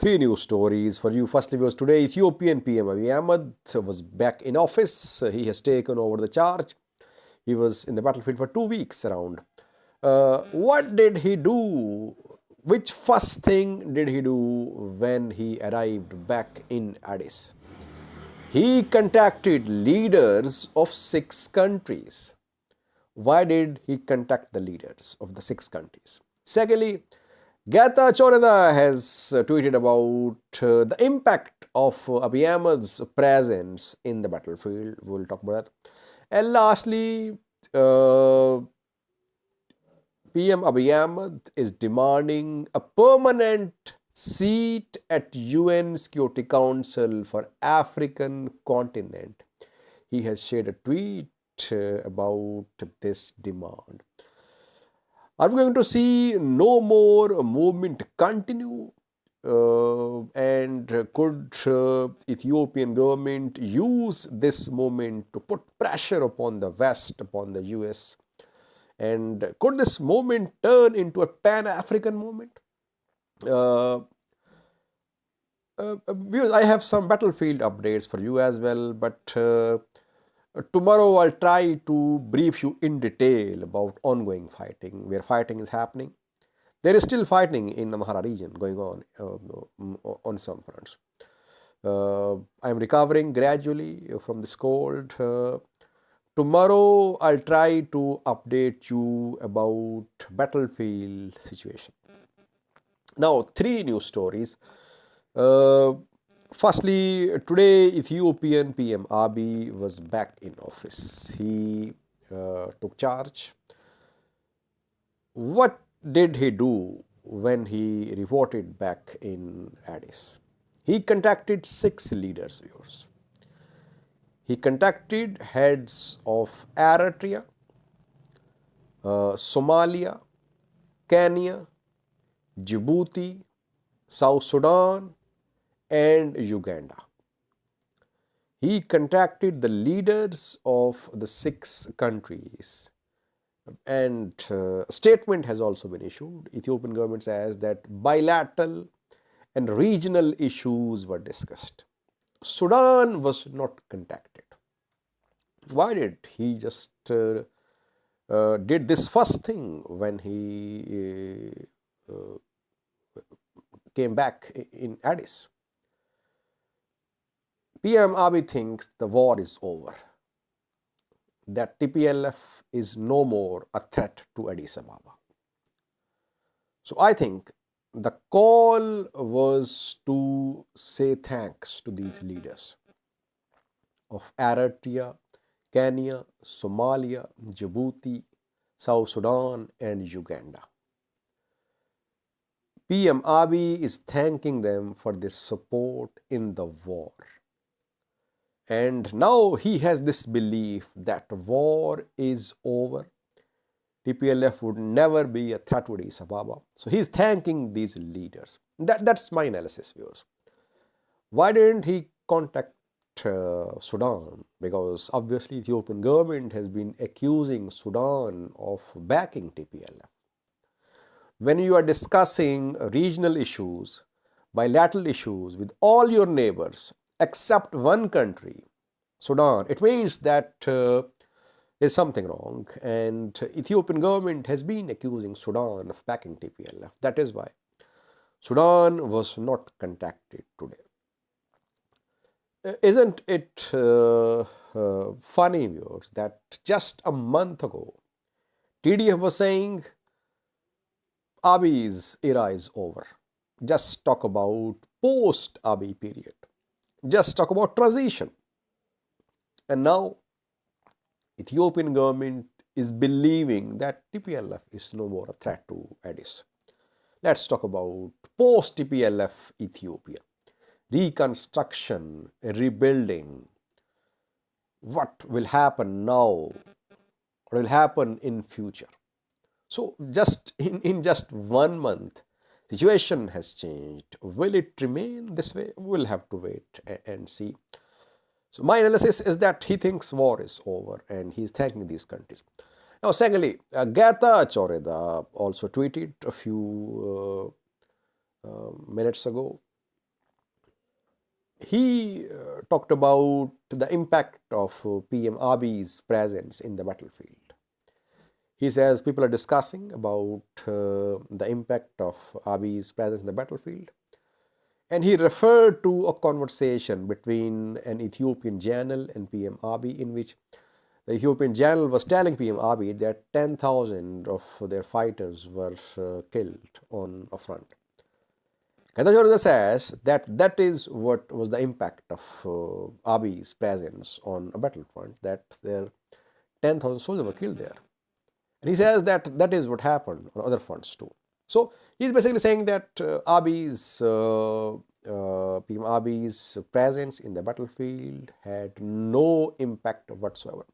Three news stories for you. Firstly, was today Ethiopian PM Abiy Ahmad was back in office. He has taken over the charge. He was in the battlefield for 2 weeks around. What did he do? Which first thing did he do when he arrived back in Addis? He contacted leaders of 6 countries. Why did he contact the leaders of the 6 countries? Secondly, Getachew Reda has tweeted about the impact of Abiy Ahmed's presence in the battlefield. We'll talk about that. And lastly, PM Abiy Ahmed is demanding a permanent seat at UN Security Council for African continent. He has shared a tweet about this demand. Are we going to see no more movement continue? And could Ethiopian government use this moment to put pressure upon the West, upon the US? And could this movement turn into a Pan-African movement? I have some battlefield updates for you as well, but tomorrow I'll try to brief you in detail about ongoing fighting, where fighting is happening. There is still fighting in the Amhara region going on some fronts. I am recovering gradually from this cold. Tomorrow I'll try to update you about battlefield situation. Now, three news stories. Firstly, today Ethiopian PM Abiy was back in office. He took charge. What did he do when he reported back in Addis? He contacted 6 leaders. He contacted heads of Eritrea, Somalia, Kenya, Djibouti, South Sudan, and Uganda. He contacted the leaders of the 6 countries, and a statement has also been issued. Ethiopian government says that bilateral and regional issues were discussed. Sudan was not contacted. Why did he just did this first thing when he came back in Addis? PM Abiy thinks the war is over, that TPLF is no more a threat to Addis Ababa. So I think the call was to say thanks to these leaders of Eritrea, Kenya, Somalia, Djibouti, South Sudan, and Uganda. PM Abiy is thanking them for this support in the war. And now he has this belief that war is over. TPLF would never be a threat to Addis Ababa. So he's thanking these leaders. That's my analysis, viewers. Why didn't he contact Sudan? Because obviously Ethiopian government has been accusing Sudan of backing TPLF. When you are discussing regional issues, bilateral issues with all your neighbors except one country, Sudan, it means that there's something wrong, and Ethiopian government has been accusing Sudan of backing TPLF. That is why Sudan was not contacted today. Isn't it funny, viewers, that just a month ago, TDF was saying Abiy's era is over. Just talk about post-Abiy period. Just talk about transition. And now Ethiopian government is believing that TPLF is no more a threat to Addis. Let's talk about post-TPLF Ethiopia. Reconstruction, rebuilding. What will happen now? What will happen in future? So just in just 1 month, situation has changed. Will it remain this way? We'll have to wait and see. So my analysis is that he thinks war is over and he's thanking these countries. Now, secondly, Getachew Reda also tweeted a few minutes ago. he talked about the impact of PM Abiy's presence in the battlefield. He says people are discussing about the impact of Abiy's presence in the battlefield. And he referred to a conversation between an Ethiopian general and PM Abiy, in which the Ethiopian general was telling PM Abiy that 10,000 of their fighters were killed on a front. Getachew Reda says that that is what was the impact of Abiy's presence on a battlefront, that their 10,000 soldiers were killed there. And he says that that is what happened on other fronts too. So he's basically saying that PM Abiy's presence in the battlefield had no impact whatsoever.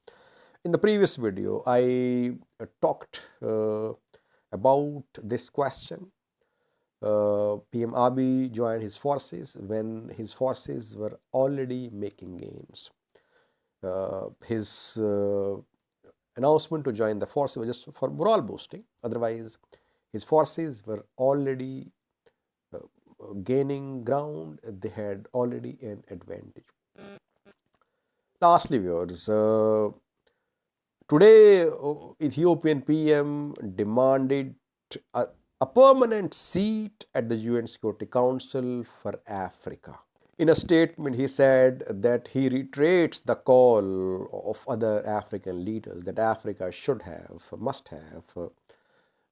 In the previous video, I talked about this question. PM Abiy joined his forces when his forces were already making gains. His announcement to join the forces was just for morale boosting. Otherwise, his forces were already gaining ground. They had already an advantage. Lastly, viewers, today Ethiopian PM demanded a permanent seat at the UN Security Council for Africa. In a statement, he said that he reiterates the call of other African leaders that Africa must have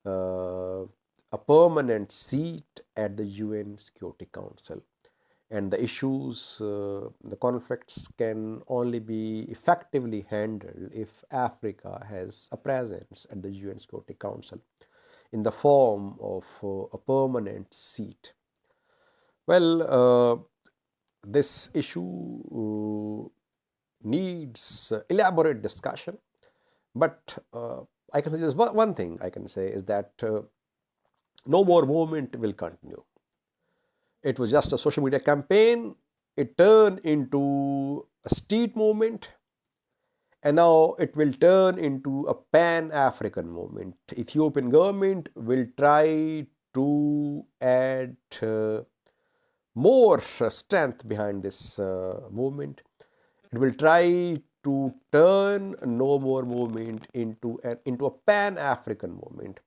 a permanent seat at the UN Security Council. And the issues, the conflicts can only be effectively handled if Africa has a presence at the UN Security Council in the form of a permanent seat. Well, this issue needs elaborate discussion, but I can say just one thing I can say is that no more movement will continue. It was just a social media campaign. It turned into a street movement, and now it will turn into a pan-African movement. Ethiopian government will try to add more strength behind this movement. It will try to turn no more movement into a pan-African movement.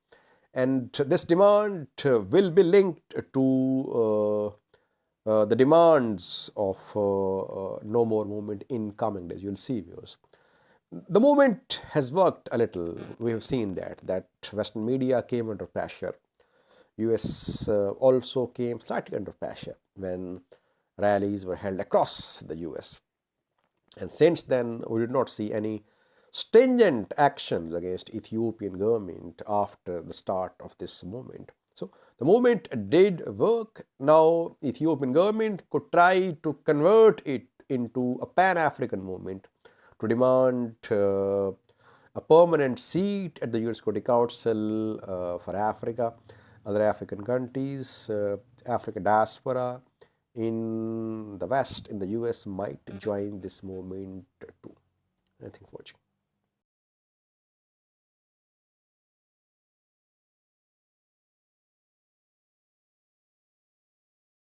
And this demand will be linked to the demands of no more movement in coming days. You'll see, viewers. The movement has worked a little. We have seen that Western media came under pressure. US also came slightly under pressure when rallies were held across the US. And since then, we did not see any stringent actions against Ethiopian government after the start of this movement. So the movement did work. Now Ethiopian government could try to convert it into a pan-African movement to demand a permanent seat at the UN Security Council for Africa, other African countries, African diaspora in the West, in the US, might join this movement too. Thank you for watching.